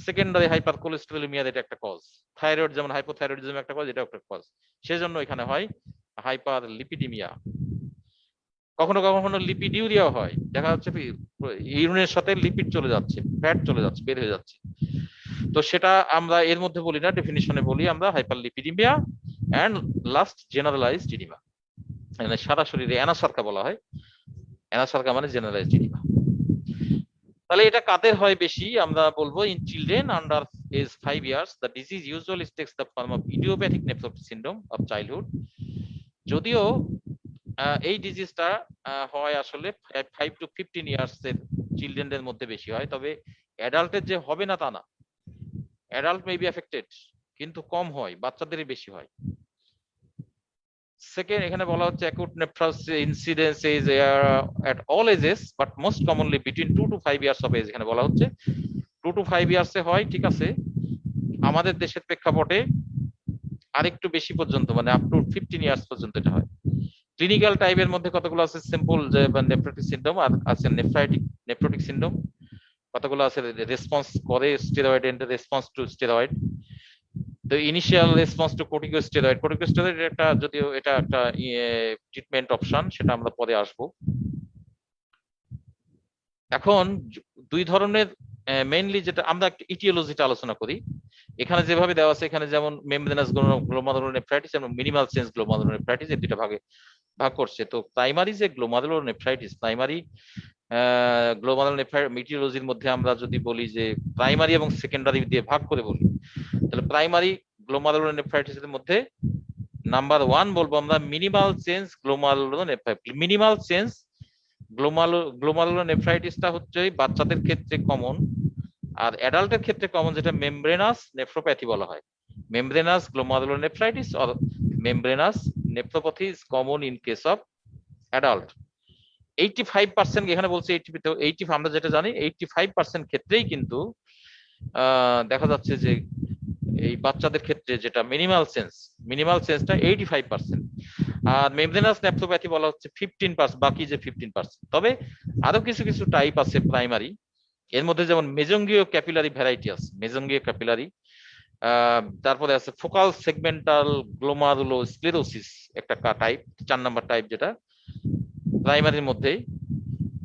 সেকেন্ডারি হাইপার কোলেস্টেরোলিমিয়ার এটা একটা কজ। থাইরয়েড যেমন হাইপোথাইরয়েডিজম একটা কজ, এটা একটা কজ, সেজন্য এখানে হয় হাইপার লিপিডিমিয়া। কখনো কখনো লিপিডিউরিয়া হয়, দেখা যাচ্ছে ইউরিনের সাথে লিপিড চলে যাচ্ছে, ফ্যাট চলে যাচ্ছে, বের হয়ে যাচ্ছে। তো সেটা আমরা এর মধ্যে বলি না, ডেফিনিশনে বলি আমরা hyperlipidaemia. And last generalised oedema, মানে সারা শরীরে অ্যানাসার্কা বলা হয়, অ্যানাসার্কা মানে জেনারেলাইজড ইডিমা। তাহলে এটা কাদের হয় বেশি? আমরা বলবো in children under age 5 years the disease usually takes the form of idiopathic nephrotic syndrome of childhood. যদিও এই ডিজিজটা হয় আসলে 5 to 15 years এর চিলড্রেনদের মধ্যে বেশি হয়, তবে অ্যাডাল্টের যে হবে না তা না, অ্যাডাল্ট মে বি এফেক্টেড, কিন্তু কম হয়, বাচ্চাদেরই বেশি হয়। সেকেন্ড, এখানে বলা হচ্ছে acute nephrosis incidence is at all ages but most commonly between 2 to 5 years of age। এখানে বলা হচ্ছে 2 to 5 years এ হয়, ঠিক আছে। আমাদের দেশের প্রেক্ষাপটে আরেকটু বেশি পর্যন্ত, মানে আপ টু 15 years পর্যন্ত এটা হয়। ক্লিনিক্যাল টাইপের মধ্যে কতগুলো আছে? সিম্পল যে নেফ্রোটিক সিন্ড্রোম, আর আছে নেফ্রোটিক সিন্ড্রোম, কতগুলো আছে রেসপন্স করে steroid and response to steroid. তো initial response to corticosteroid, corticosteroid একটা, যদিও এটা একটা ট্রিটমেন্ট অপশন, সেটা আমরা পরে আসব। এখন দুই ধরনের মেইনলি যেটা আমরা একটা ইটিওলজিটা আলোচনা করি। এখানে যেভাবে দেওয়া আছে, এখানে যেমন মেমব্রেনাস গ্লোমারুলোনেফ্রাইটিস এবং মিনিমাল চেঞ্জ গ্লোমারুলোনেফ্রাইটিস, এই দুইটা ভাগ করছে। তো প্রাইমারি যে গ্লোমারুলোনেফ্রাইটিস, প্রাইমারি গ্লোমারুলোনেফ্রাইটিস ইটিওলজির মধ্যে আমরা যদি বলি যে প্রাইমারি এবং সেকেন্ডারি দিয়ে ভাগ করে বলি, তাহলে প্রাইমারি গ্লোমারুলোনেফ্রাইটিস এর মধ্যে নাম্বার 1 বলবো আমরা মিনিমাল চেঞ্জ গ্লোমারুলোনেফ্রাইটিস। মিনিমাল চেঞ্জ গ্লোমারুলোনেফ্রাইটিসটা হচ্ছে বাচ্চাদের ক্ষেত্রে কমন, আর অ্যাডাল্টের ক্ষেত্রে কমন, যেটা মেমব্রেনাস নেফ্রোপ্যাথি বলা হয়। Membranous glomerulonephritis or membranous nephropathy is common in case of adult. 85% এখানে বলছে 80, আমরা যেটা জানি 85% ক্ষেত্রেই কিন্তু দেখা যাচ্ছে যে এই বাচ্চাদের ক্ষেত্রে যেটা মিনিমাল চেঞ্জটা 85%, আর মেমব্রেনাস নেফ্রোপ্যাথি বলা হচ্ছে 15%, বাকি যে 15%। তবে আরো কিছু টাইপ আছে প্রাইমারি, এর মধ্যে যেমন মেজঙ্গীয় ক্যাপিলারি ভ্যারাইটি আছে, মেজঙ্গীয় ক্যাপিলারি। তারপরে আছে ফোকাল সেগমেন্টাল গ্লোমারুলোস্ক্লেরোসিস, একটা টাইপ, 4 নাম্বার টাইপ, যেটা প্রাইমারির মধ্যেই।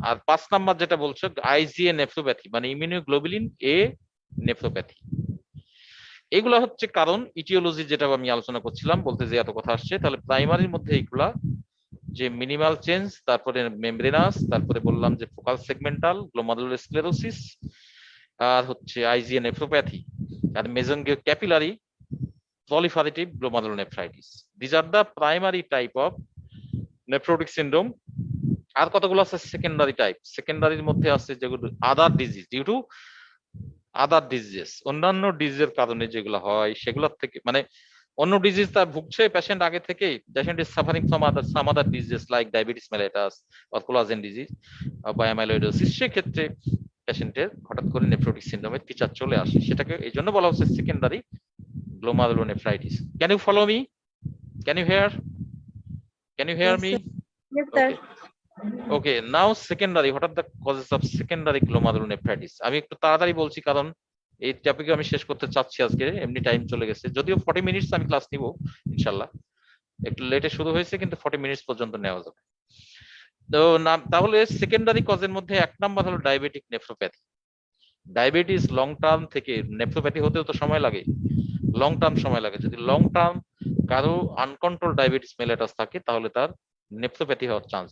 আর 5 নাম্বার যেটা বলছো আইজিএ নেফ্রোপ্যাথি, মানে ইমিউনোগ্লোবুলিন এ নেফ্রোপ্যাথি। এগুলা হচ্ছে কারণ ইটিওলজি, যেটা আমি আলোচনা করছিলাম, বলতে যে এত কথা আসছে। তাহলে প্রাইমারির মধ্যে এইগুলা যে মিনিমাল চেঞ্জ, তারপরে মেমব্রেনাস, তারপরে বললাম যে ফোকাল সেগমেন্টাল গ্লোমারুলোস্ক্লেরোসিস, আর হচ্ছে আইজিএ নেফ্রোপ্যাথি, আর mesangial capillary proliferative glomerulonephritis. This are the primary type of nephrotic syndrome. আর কতগুলো আছে সেকেন্ডারি টাইপ? সেকেন্ডারির মধ্যে আছে যেগুলো other disease, due to other diseases, অন্যান্য ডিজিজের কারণে যেগুলো হয় সেগুলোর থেকে, মানে অন্য ডিজিজ তার ভুগছে পেশেন্ট আগে থেকেই, patient is suffering from some other diseases like diabetes mellitus or collagen disease বা অ্যামাইলোইডোসিস, সেক্ষেত্রে পেশেন্টের হঠাৎ করে নেফ্রোটিক সিন্ড্রোমের ফিচার চলে আসে, সেটাকে এই জন্য বলা হচ্ছে secondary glomerulonephritis. Can you follow me? Can you hear me? Yes, sir. Okay, now secondary, what are the causes of secondary glomerulonephritis? আমি একটু তাড়াতাড়ি বলছি কারণ এই টপিকে আমি শেষ করতে চাচ্ছি আজকে, এমনি টাইম চলে গেছে, যদিও 40 মিনিটস আমি ক্লাস নিব ইনশাল্লাহ। একটু লেটে শুরু হয়েছে কিন্তু 40 মিনিটস পর্যন্ত নেওয়া যাবে। তো তাহলে সেকেন্ডারি কজের মধ্যে 1 নাম্বার হলো diabetic nephropathy. Diabetes long term থেকে নেফ্রোপ্যাথি হতেও তো সময় লাগে, লং টার্ম সময় লাগে। যদি লং টার্ম কারো আনকন্ট্রোল ডায়াবেটিস মেলেটাস থাকে তাহলে তার নেফ্রোপ্যাথি হওয়ার চান্স।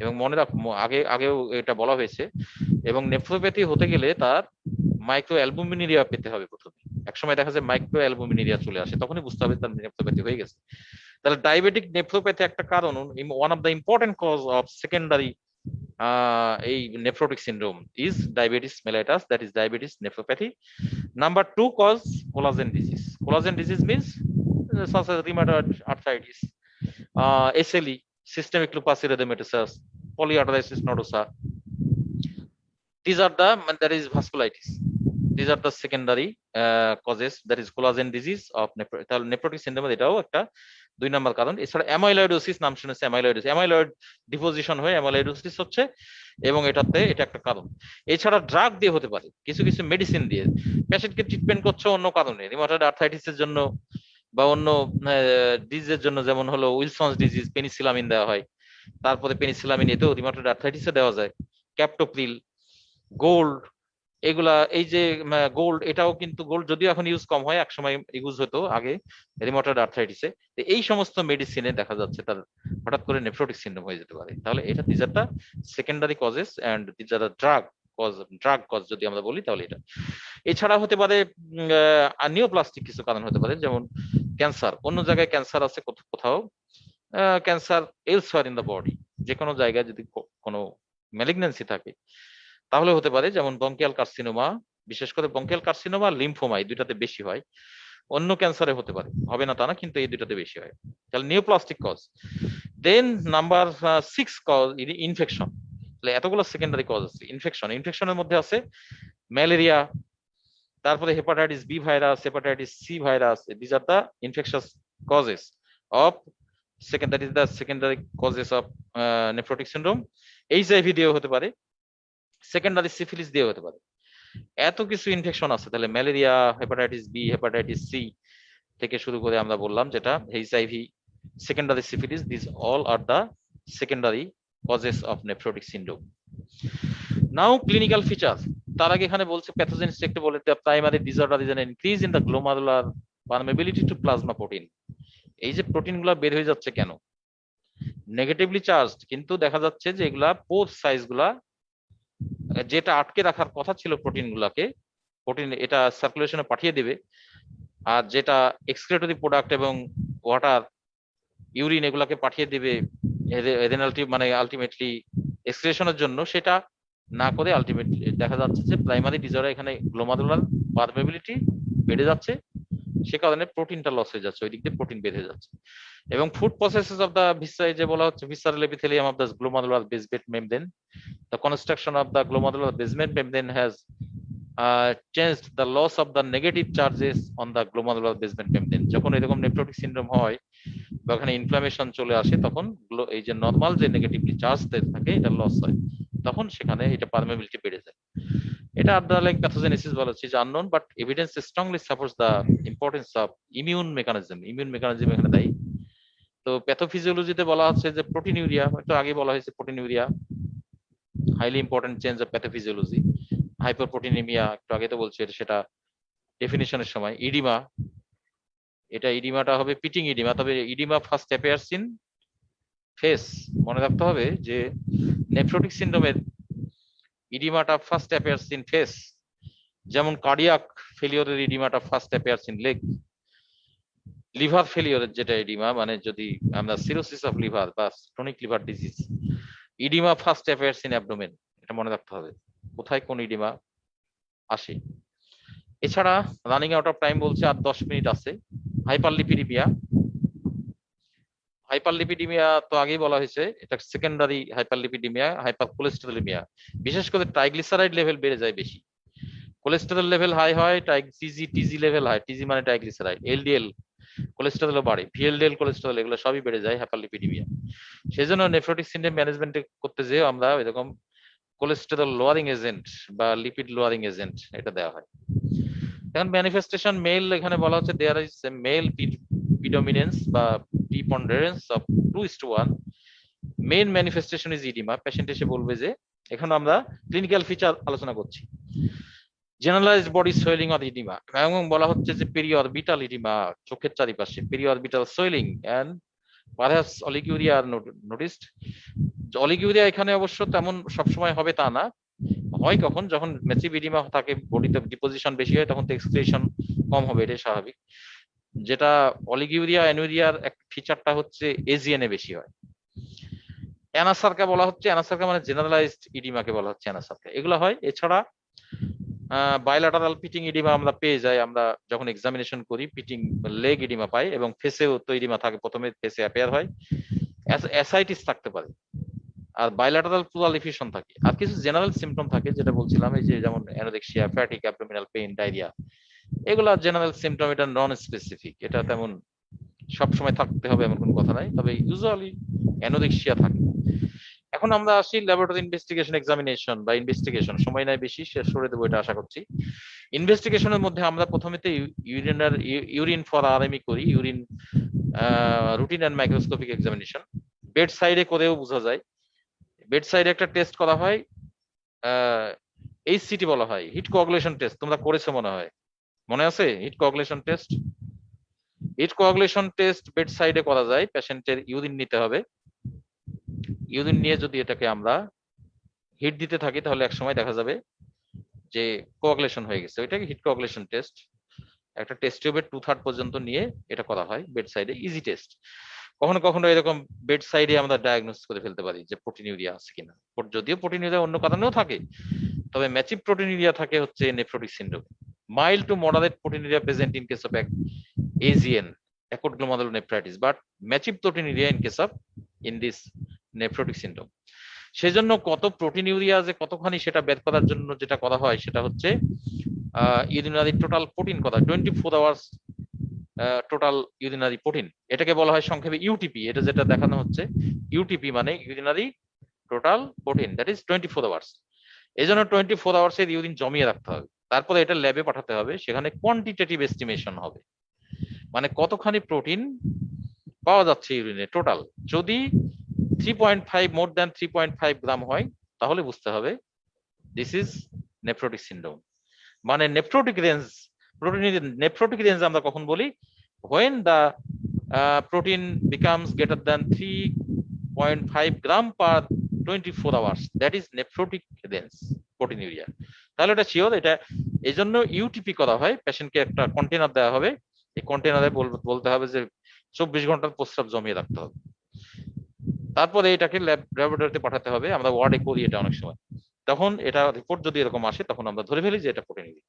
এবং মনে রাখ, আগেও এটা বলা হয়েছে, এবং নেফ্রোপ্যাথি হতে গেলে তার মাইক্রো অ্যালবুমিনেরিয়া পেতে হবে প্রথমে। একসময় দেখা যায় মাইক্রো অ্যালবুমিনেরিয়া চলে আসে, তখনই বুঝতে হবে তার নেফ্রোপ্যাথি হয়ে গেছে। তাহলে ডায়াবেটিক নেফ্রোপ্যাথি একটা কারণ, one of the important cause of secondary এই nephrotic syndrome is diabetes mellitus, that is diabetes nephropathy. Number 2 cause collagen disease. Collagen disease means such as rheumatoid arthritis, SLE, systemic lupus erythematosus, polyarthritis nodosa. These are the, that is vasculitis. These are the secondary causes, that is collagen disease of nephrotic syndrome। এটাও একটা 2 number কারণ। এছাড়া amyloidosis নাম শুনেছে, amyloid deposition হয়ে amyloidosis হচ্ছে, এবং এটা একটা কারণ। এছাড়া ড্রাগ দিয়ে হতে পারে, কিছু কিছু মেডিসিন দিয়ে পেশেন্টকে ট্রিটমেন্ট করছে অন্য কারণে, রিউমাটয়েড আর্থ্রাইটিসের জন্য বা অন্য ডিজিজের জন্য, যেমন হলো উইলসনস ডিজিজ, পেনিসিলামিন দেওয়া হয়। তারপরে পেনিসিলামিন এতেও রিউমাটয়েড আর্থ্রাইটিসে দেওয়া যায়। ক্যাপটোপ্রিল, গোল্ড, এগুলা, এই যে গোল্ড, এটাও কিন্তু গোল্ড যদিও এখন ইউজ কম হয়, একসময় ইউজ হতো আগে রিউমাটয়েড আর্থ্রাইটিসে। এই সমস্ত মেডিসিনে দেখা যাচ্ছে তার হঠাৎ করে নেফ্রোটিক সিনড্রোম হয়ে যেতে পারে। তাহলে এটা these are the secondary causes and these are the drug cause যদি আমরা বলি তাহলে এটা। এছাড়া হতে পারে নিওপ্লাস্টিক কিছু কারণ হতে পারে, যেমন ক্যান্সার, অন্য জায়গায় ক্যান্সার আছে কোথাও, cancer elsewhere in the body, যে কোনো জায়গায় যদি কোনো ম্যালিগন্যান্সি থাকে তাহলে হতে পারে, যেমন ব্রঙ্কিয়াল কার্সিনোমা, বিশেষ করে ব্রঙ্কিয়াল কার্সিনোমা, লিম্ফোমা, এই দুইটাতে বেশি হয়। অন্য ক্যান্সারে হতে পারে, হবে না তা না, কিন্তু এই দুইটাতে বেশি হয়। তাহলে নিওপ্লাস্টিক কজ। দেন নাম্বার 6 কজ ইনফেকশন। তাহলে এতগুলো সেকেন্ডারি কজ আছে। ইনফেকশনের মধ্যে আছে ম্যালেরিয়া, তারপরে hepatitis B virus, hepatitis C virus. This are the infectious causes of secondary causes of nephrotic syndrome. HIV দিয়েও হতে পারে, সেকেন্ডারি সিফিলিস দিয়ে হতে পারে। এত কিছু ইনফেকশন আছে। তাহলে malaria, hepatitis B, hepatitis C থেকে শুরু করে আমরা বললাম যেটা HIV, secondary syphilis, this all are the secondary causes of nephrotic syndrome. Now clinical feature. তার আগে এখানে বলছে প্যাথোজেনিস একটু বলে, the primary disorder is an increase in the glomerular permeability to plasma protein. এই যে প্রোটিন গুলা বের হয়ে যাচ্ছে কেন? নেগেটিভলি চার্জড, কিন্তু দেখা যাচ্ছে যে এগুলা পোর সাইজ গুলা, যেটা আটকে রাখার কথা ছিল প্রোটিন গুলাকে, প্রোটিন এটা সার্কুলেশনে পাঠিয়ে দেবে, আর যেটা এক্সক্রিটরি প্রোডাক্ট এবং ওয়াটার, ইউরিন, এগুলাকে পাঠিয়ে দেবে মানে আলটিমেটলি এক্সক্রিশনের জন্য, সেটা না করে আলটিমেটলি দেখা যাচ্ছে যে প্রাইমারি ডিসঅর্ডার এখানে গ্লোমারুলার পারমেবিলিটি বেড়ে যাচ্ছে, সে কারণে প্রোটিনটা লস হয়ে যাচ্ছে, ওই দিক দিয়ে প্রোটিন বেড়ে যাচ্ছে। এবং foot processes of the visa, যে বলা হচ্ছে visceral epithelium of the glomerular basement membrane, the construction of the glomerular basement membrane has changed the loss of the negative charges on the glomerular basement membrane। যখন এরকম nephrotic syndrome হয় বা ওখানে inflammation চলে আসে, তখন এই যে নরমাল যে নেগেটিভলি চার্জ থাকে এটা লস হয়, তখন সেখানে এটা পারমেবিলিটি বেড়ে যায়। এটা আন্ডারলাইং প্যাথোজেনেসিস বলা হচ্ছে যে unknown, but evidence strongly supports the importance of immune mechanism এখানে দায়ী। তো প্যাথোফিজিওলজিতে বলা হচ্ছে যে প্রোটিনিউরিয়া, একটু আগে বলা হয়েছে proteinuria, highly important change of pathophysiology. Hyperproteinaemia একটু আগে তো বলছে, সেটা ডেফিনিশনের সময়। ইডিমা, ইডিমাটা হবে পিটিং ইডিমা, তবে oedema first appears in face. মনে রাখতে হবে যে নেফ্রোটিক সিনড্রোমের ইডিমাটা ফার্স্ট অ্যাপিয়ার্স ইন ফেস, যেমন কার্ডিয়াক ফেলিওরের ইডিমাটা first appears in leg. Liver ফেলিওরের যেটা ইডিমা, মানে যদি আমরা সিরোসিস অফ লিভার বা chronic liver disease, oedema first appears in abdomen. এটা মনে রাখতে হবে কোথায় কোন ইডিমা আসে। এছাড়া রানিং আউট অফ টাইম বলছে, আর 10 মিনিট আছে। হাইপারলিপিডিমিয়া তো আগেই বলা হয়েছে, এটা সেকেন্ডারি হাইপারলিপিডিমিয়া, হাইপার কোলেস্টেরোলিমিয়া। বিশেষ করে ট্রাইগ্লিসারাইড লেভেল বেড়ে যায় বেশি, কোলেস্টেরল লেভেল হাই হয়, টিজি লেভেল হাই, টিজি মানে ট্রাইগ্লিসারাইড, এলডিএল কোলেস্টেরল বাড়ে, ভিএলডিএল কোলেস্টেরল, এগুলো সবই বেড়ে যায় হাইপারলিপিডিমিয়া। সেজন্য নেফ্রোটিক সিনড্রোম ম্যানেজমেন্ট করতে যেয়ে আমরা এরকম কোলেস্টেরল লোয়ারিং এজেন্ট বা লিপিড লোয়ারিং এজেন্ট এটা দেওয়া হয়। এখন ম্যানিফেস্টেশন মেল এখানে বলা হচ্ছে there is a male predominance বা preponderance of 2:1। Main manifestation is oedema. Patient এসে বলবে যে, এখন আমরা ক্লিনিক্যাল ফিচার আলোচনা করছি। Generalised body swelling or oedema, এবং বলা হচ্ছে যে পেরিঅরবিটাল ইডিমা, চোখের চারিপাশে periorbital swelling and perhaps oliguria are noticed. Oliguria এখানে অবশ্য তেমন সবসময় হবে তা না, হয় কখন, যখন ম্যাসিভ ইডিমা থাকে, বডিতে ডিপোজিশন বেশি হয়, তখন তো এক্সক্রিশন কম হবে, এটাই স্বাভাবিক। যেটা অলিগুরিয়া অ্যানুরিয়ার এক ফিচারটা হচ্ছে এজিএনএ বেশি হয়। অ্যানাসার্কা বলা হচ্ছে, অ্যানাসার্কা মানে জেনারেলাইজড ইডিমাকে বলা হচ্ছে অ্যানাসার্কা, এগুলো হয়। এছাড়া বায়োল্যাটারাল পিটিং ইডিমা আমরা পেয়ে যাই, আমরা যখন এক্সামিনেশন করি পিটিং লেগ ইডিমা পাই, এবং ফেসেও তো ইডিমা থাকে, প্রথমে ফেসে অ্যাপিয়ার হয়। অ্যাসাইটিস থাকতে পারে, আর বায়োল্যাটারাল প্লুরাল এফিউশন থাকে, আর কিছু জেনারেল সিমটম থাকে যেটা বলছিলাম, এই যে যেমন anorexia, fatigue, abdominal pain, diarrhoea, এগুলা জেনারেল সিমটম, এটা নন স্পেসিফিক, এটা তেমন সবসময় থাকতে হবে এমন কোনো কথা নাই, তবে ইউজুয়ালি অ্যানোরেক্সিয়া থাকে। এখন আমরা আসি ল্যাবরেটরি ইনভেস্টিগেশন এক্সামিনেশন বা ইনভেস্টিগেশন, সময় নাই বেশি, শেষ করে দেবো এটা আশা করছি। ইনভেস্টিগেশনের মধ্যে আমরা প্রথমেতে ইউরিন ফর আরএমই করি, urine routine and microscopic examination, bed সাইডে করেও বোঝা যায়। বেড সাইডে একটা টেস্ট করা হয়, এইচসিটি বলা হয়, হিট কোয়াগুলেশন টেস্ট, তোমরা করেছো মনে হয়, মনে আছে heat coagulation test? Heat coagulation test bed সাইডে করা যায়, পেশেন্টের ইউরিন নিতে হবে, ইউরিন নিয়ে যদি এটাকে আমরা হিট দিতে থাকি তাহলে এক সময় দেখা যাবে যে কোয়াগুলেশন হয়ে গেছে, ওইটাকে হিট কোয়াগুলেশন টেস্ট। একটা টেস্ট টিউবের 2/3 পর্যন্ত নিয়ে এটা করা হয় বেড সাইডে, ইজি টেস্ট। কখনো কখনো এরকম বেড সাইডে আমরা ডায়াগনোস করে ফেলতে পারি যে প্রোটিনিউরিয়া আছে কিনা, যদিও প্রোটিনিউরিয়া অন্য কারণেও থাকে, তবে ম্যাসিভ প্রোটিনিউরিয়া থাকে হচ্ছে nephrotic syndrome. Mild to moderate proteinuria present in case of AGN, acute glomerulonephritis, but massive proteinuria in case of in this nephrotic syndrome. সেজন্য কত প্রোটিনিউরিয়া যে কতখানি সেটা বের করার জন্য যেটা করা হয় সেটা হচ্ছে ইউরিনারি টোটাল প্রোটিন করা, 24 আওয়ার্স টোটাল ইউরিনারি প্রোটিন, এটাকে বলা হয় সংক্ষেপে ইউটিপি। এটা যেটা দেখানো হচ্ছে ইউটিপি মানে urinary total protein, that is 24 hours. এই জন্য 24 আওয়ার্স এর ইউরিন জমিয়ে রাখতে হবে, তারপরে এটা ল্যাবে পাঠাতে হবে, সেখানে কোয়ান্টিটেটিভ এস্টিমেশন হবে, মানে কতখানি প্রোটিন পাওয়া যাচ্ছে ইউরিনে টোটাল। যদি 3.5 মোর দ্যান 3.5 গ্রাম হয় তাহলে বুঝতে হবে দিস ইজ নেফ্রোটিক সিনড্রোম। মানে নেফ্রোটিক রেঞ্জ, নেফ্রোটিক রেঞ্জ আমরা কখন বলি? when the protein becomes greater than 3.5 gram per 24 hours, that is nephrotic range proteinuria। তাহলে এটা শিওর, এটা এই জন্য ইউটিপি করা হয়, পেশেন্টকে একটা কন্টেনার দেওয়া হবে, এই কন্টেনারে বলতে হবে যে 24 ঘন্টার প্রস্রাব জমিয়ে রাখতে হবে, তারপরে এটাকে ল্যাবরেটরিতে পাঠাতে হবে, আমরা ওয়ার্ডে করি এটা অনেক সময়, তখন এটা রিপোর্ট যদি এরকম আসে তখন আমরা ধরে ফেলি যে এটা প্রোটিনিউরিয়া।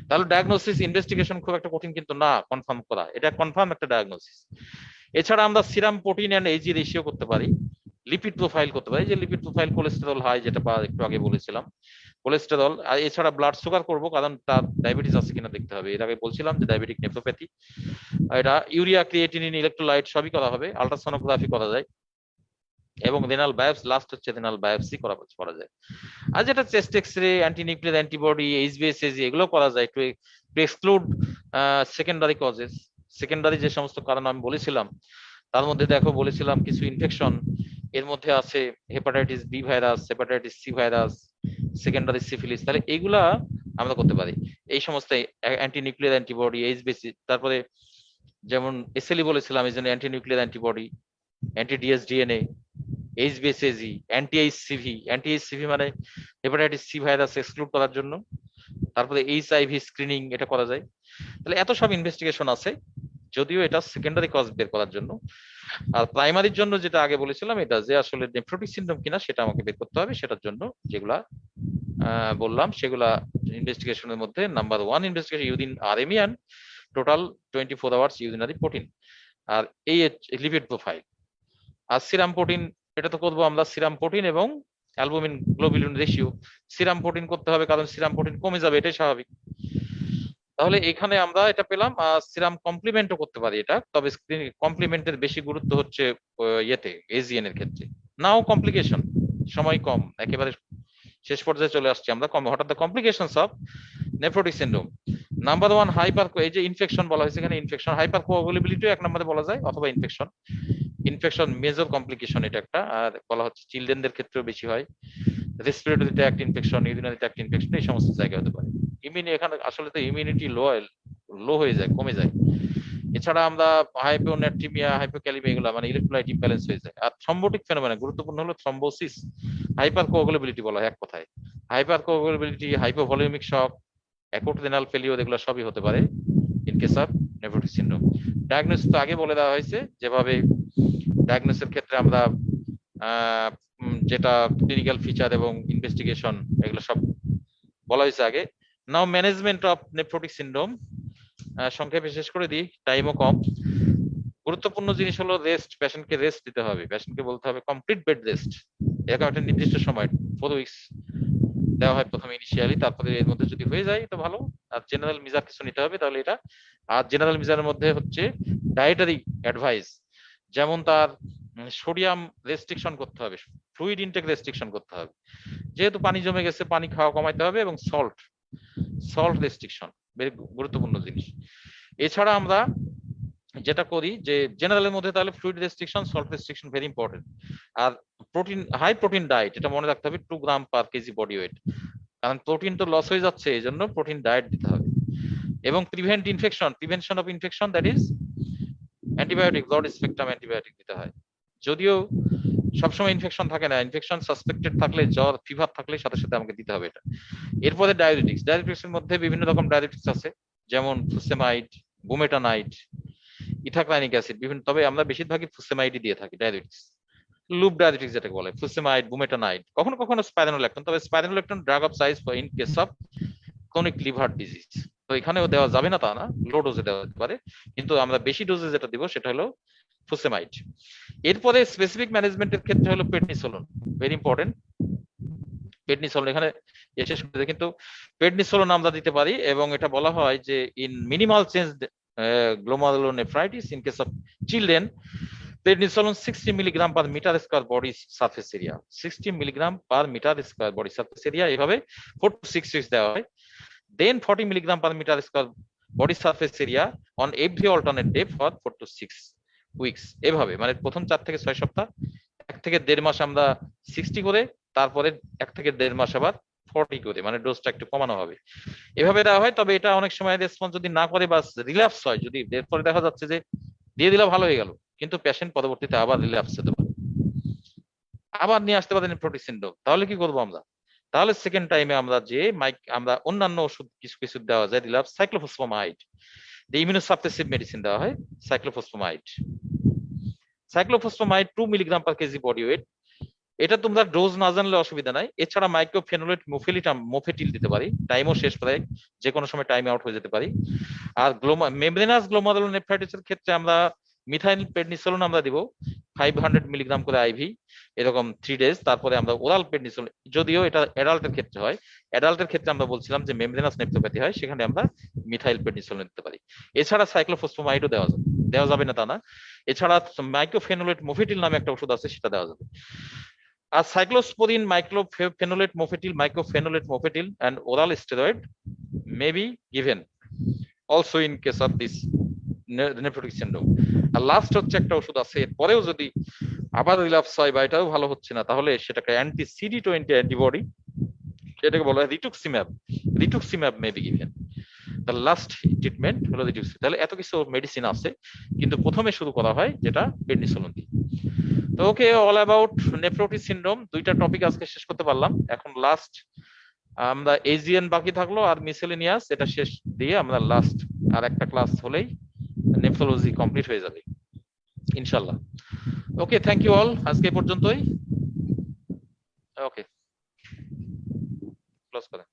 তাহলে ডায়াগনোসিস ইনভেস্টিগেশন খুব একটা কঠিন কিন্তু না কনফার্ম করা, এটা কনফার্ম একটা ডায়াগনোসিস। এছাড়া আমরা serum protein and AG ratio করতে পারি, লিপিড প্রোফাইল করতে পারি, যে লিপিড প্রোফাইল কোলেস্টেরল হাই, যেটা একটু আগে বলেছিলাম কোলেস্টেরল, আর এছাড়া ব্লাড সুগার করবো, কারণ তার ডায়াবেটিস আছে কিনা দেখতে হবে, এর আগে বলছিলাম যে ডায়াবেটিক নেফ্রোপ্যাথি, এটা ইউরিয়া, ক্রিয়েটিনিন, ইলেক্ট্রোলাইট সবই করা হবে, আলট্রাসোনোগ্রাফি করা যায়, এবং রেনাল বায়োপসি, লাস্ট হচ্ছে রেনাল বায়োপসি করা যায়। আর যেটা চেস্ট এক্সরে, অ্যান্টিনিউক্লিয়ার অ্যান্টিবডি, এইচবিএসএজি, এগুলো করা যায় two exclude secondary causes. Secondary যে সমস্ত কারণ আমি বলেছিলাম তার মধ্যে দেখো বলেছিলাম কিছু ইনফেকশন, এর মধ্যে আছে hepatitis B virus, hepatitis C virus, secondary syphilis, তাহলে এইগুলা আমরা করতে পারি। এই সমস্ত অ্যান্টিনিউক্লিয়ার অ্যান্টিবডি, এইচবিএসি, তারপরে যেমন এসএলই বলেছিলাম, এই জন্য অ্যান্টিনিউক্লিয়ার অ্যান্টিবডি, অ্যান্টিডিএসডিএনএ, এইচবিএসএজি, অ্যান্টি-এইচসিভি মানে হেপাটাইটিস সি ভাইরাস এক্সক্লুড করার জন্য, তারপরে এইচআইভি স্ক্রিনিং, এটা করা যায়। তাহলে এত সব ইনভেস্টিগেশন আছে, যদিও এটা সেকেন্ডারি কজ বের করার জন্য। আর প্রাইমারির জন্য যেটা আগে বলেছিলাম, এটা যে আসলে নেফ্রোটিক সিনড্রোম কিনা সেটা আমাকে বের করতে হবে, সেটার জন্য যেগুলা বললাম সেগুলা ইনভেস্টিগেশনের মধ্যে number 1 investigation urine RME and total 24 hours urinary protein, আর এই লিপিড প্রোফাইল। আর সিরাম প্রোটিন, এটা তো করবো আমরা, সিরাম প্রোটিন এবং albumin globulin ratio. Serum protein করতে হবে কারণ সিরাম প্রোটিন কমে যাবে, এটাই স্বাভাবিক। তাহলে এখানে আমরা এটা পেলাম। আর সিরাম কমপ্লিমেন্টও করতে পারি এটা, তবে কমপ্লিমেন্টের বেশি গুরুত্ব হচ্ছে ইয়েতে এজিএন এর ক্ষেত্রে। নাও কমপ্লিকেশন, সময় কম, একেবারে শেষ পর্যায়ে চলে আসছি আমরা, হঠাৎ the complications of nephrotic syndrome. Number one hyper, এই যে ইনফেকশন বলা হয়েছে এখানে, ইনফেকশন হাইপার কোয়াগুলেবিলিটি এক নম্বরে বলা যায়, অথবা ইনফেকশন। ইনফেকশন মেজর কমপ্লিকেশন এটা একটা, আর বলা হচ্ছে চিলড্রেনদের ক্ষেত্রেও বেশি হয়। Respiratory tract infection, urinary tract infection, এই সমস্ত জায়গায় হতে পারে। এখানে আসলে তো ইমিউনিটি লো হয়ে যায়, কমে যায়। এছাড়া আমরা হাইপোনেট্রিমিয়া, হাইপোক্যালিমিয়া, এগুলো মানে ইলেকট্রোলাইট ইমব্যালেন্স হয়ে যায়। আর থ্রম্বোটিক ফেনোমেনা গুরুত্বপূর্ণ হলো থ্রম্বোসিস, হাইপার কোয়াগুলেবিলিটি বলা হয় এক কথায়। হাইপার কোয়াগুলেবিলিটি, হাইপোভলিউমিক শক, অ্যাকুট রেনাল ফেলিওর, এগুলো সবই হতে পারে in case of nephrotic syndrome. Diagnosis তো আগে বলে দেওয়া হয়েছে, যেভাবে ডায়াগনোসিসের ক্ষেত্রে আমরা যেটা ক্লিনিক্যাল ফিচার এবং ইনভেস্টিগেশন, এগুলো সব বলা হয়েছে আগে। নাও ম্যানেজমেন্ট অফ নেফ্রোটিক সিনড্রোম, সংক্ষেপে শেষ করে দিই, টাইমও কম। গুরুত্বপূর্ণ জিনিস হলো রেস্ট, পেশেন্টকে রেস্ট দিতে হবে, পেশেন্টকে বলতে হবে কমপ্লিট বেড রেস্ট। এরকম একটা নির্দিষ্ট সময় 4 উইকস দেওয়া হয় প্রথমে ইনিশিয়ালি, তারপরে এর মধ্যে যদি হয়ে যায় তো ভালো। আর জেনারেল মেজার কিছু নিতে হবে তাহলে এটা। আর জেনারেল মেজারের মধ্যে হচ্ছে ডায়েটারি অ্যাডভাইস, যেমন তার সোডিয়াম রেস্ট্রিকশন করতে হবে, ফ্লুইড ইনটেক রেস্ট্রিকশন করতে হবে, যেহেতু পানি জমে গেছে পানি খাওয়া কমাইতে হবে, এবং সল্ট রেস্ট্রিকশন বেশ গুরুত্বপূর্ণ জিনিস। এছাড়া আমরা যেটা করি যে জেনারেলের মধ্যে তাহলে fluid restriction, salt restriction very important. আর প্রোটিন, হাই প্রোটিন ডায়েট, এটা মনে রাখতে হবে 2 gram per kg body weight, কারণ প্রোটিন তো লস হয়ে যাচ্ছে, এই জন্য প্রোটিন ডায়েট দিতে হবে। এবং prevention of infection, that is antibiotic, broad spectrum antibiotic দিতে হয়। যদিও সবসময় ইনফেকশন থাকে না, ইনফেকশন সাসপেক্টেড থাকলে, জ্বর ফিভার থাকলে সাথে সাথে আমাকে দিতে হবে এটা। এরপরে ডায়াবেটিক্স এর মধ্যে বিভিন্ন রকম ডায়াবেটিক্স আছে, যেমন ফুসেমাইড, বুমেটানাইড, ইথাক্লাইনিক অ্যাসিড, বিভিন্ন। তবে আমরা বেশিরভাগই ফুসেমাইডই দিয়ে থাকি ডায়াবেটিক্স, লুপ ডায়াবেটিক্স যেটাকে বলে, ফুসেমাইড, বুমেটানাইড, কখনো কখনো স্পাইরোনোল্যাকটোন। তবে spironolactone drug of choice in case of chronic liver disease, তো এখানেও দেওয়া যাবে না তা না, লো ডোজে দেওয়া যেতে পারে, কিন্তু আমরা বেশি ডোজে যেটা দিব সেটা হলো ফুসেমাইড। এরপরে স্পেসিফিক ম্যানেজমেন্টের ক্ষেত্রে হলো প্রেডনিসোলোন, ভেরি ইম্পর্টেন্ট। প্রেডনিসোলোন এখানে শেষ করে, কিন্তু প্রেডনিসোলোন আমরা দিতে পারি, এবং এটা বলা হয় যে in minimal change glomerulonephritis in case of children, prednisolone 60 milligram per meter square body surface area, 60 milligram per meter square body surface area, এভাবে 4 to 6 weeks দেওয়া হয়। Then 40 milligram per meter square body surface area on every alternate day for 4 to 6 weeks, এভাবে মানে প্রথম 4 থেকে 6 সপ্তাহ, 1 থেকে 1.5 মাস আমরা 60 করে, তারপরে 1 থেকে 1.5 মাস আবার 40 করে, মানে ডোজটা একটু কমানো হবে, এভাবে দেওয়া হয়। তবে এটা অনেক সময় রেসপন্স যদি না করে বা রিল্যাপস হয়, যদি এরপরে দেখা যাচ্ছে যে দিয়ে দিলে ভালো হয়ে গেল, কিন্তু পেশেন্ট পরবর্তীতে আবার রিল্যাপস হতে পারে, আবার নিয়ে আসতে পারে নেফ্রোটিক সিনড্রোম, তাহলে কি করবো আমরা? তাহলে সেকেন্ড টাইমে আমরা যে আমরা অন্যান্য ওষুধ কিছু কিছু দেওয়া যায়, রিল্যাপস, সাইক্লোফসফামাইড, ইমিউনোসাপ্রেসিভ মেডিসিন দেওয়া হয় cyclophosphamide 2 milligram per kg body wait. এটা তোমরা ডোজ না জানলে অসুবিধা নাই। এছাড়া মাইক্রোফেনোলেট মোফেটিল দিতে পারি, টাইমও শেষ প্রায়, যে কোনো সময় টাইম আউট হয়ে যেতে পারি। আর মেমব্রেনাস গ্লোমারুলোনেফ্রাইটিসের ক্ষেত্রে আমরা মিথাইল প্রেডনিসোলোন আমরা দিব 500 মিলিগ্রাম করে আইভি, এরকম 3 ডেজ। তারপরে আমরা ওরাল প্রেডনিসোলোন, যদিও এটা অ্যাডাল্টের ক্ষেত্রে হয়, অ্যাডাল্টের ক্ষেত্রে আমরা বলছিলাম যে মেমব্রেনাস নেফ্রোপ্যাথি হয়, সেখানে আমরা মিথাইল প্রেডনিসোলোন দিতে পারি। এছাড়া সাইক্লোফসফামাইডও দেওয়া যাবে না তা না। এছাড়া মাইক্রোফেনোলেট মোফেটিল নামে একটা ওষুধ আছে, সেটা দেওয়া যাবে। আর cyclosporine, mycophenolate mofetil and oral steroid may be given also in case of this nephrotic syndrome. আর লাস্ট হচ্ছে একটা ওষুধ আছে, এরপরেও যদি আবার রিল্যাপস হয় বা এটাও ভালো হচ্ছে না, তাহলে সেটাকে অ্যান্টি CD20 অ্যান্টিবডি, সেটাকে বলা হয় rituximab may be given. The last treatment হলো রিটুক্সিম্যাব। তাহলে এত কিছু মেডিসিন আছে, কিন্তু প্রথমে শুরু করা হয় যেটা প্রেডনিসোলোন দিয়ে। তো ওকে, অল অ্যাবাউট নেফ্রোটিক সিনড্রোম, 2টা টপিক আজকে শেষ করতে পারলাম। এখন লাস্ট আমরা এজিএন বাকি থাকলো আর মিসেলেনিয়াস, এটা শেষ দিয়ে আমরা লাস্ট আর একটা ক্লাস হলেই নেফ্রোলজি কমপ্লিট হয়ে যাবে ইনশাআল্লাহ। ওকে, থ্যাংক ইউ অল, আজকে এই পর্যন্তই। ওকে, ক্লোজ করেন।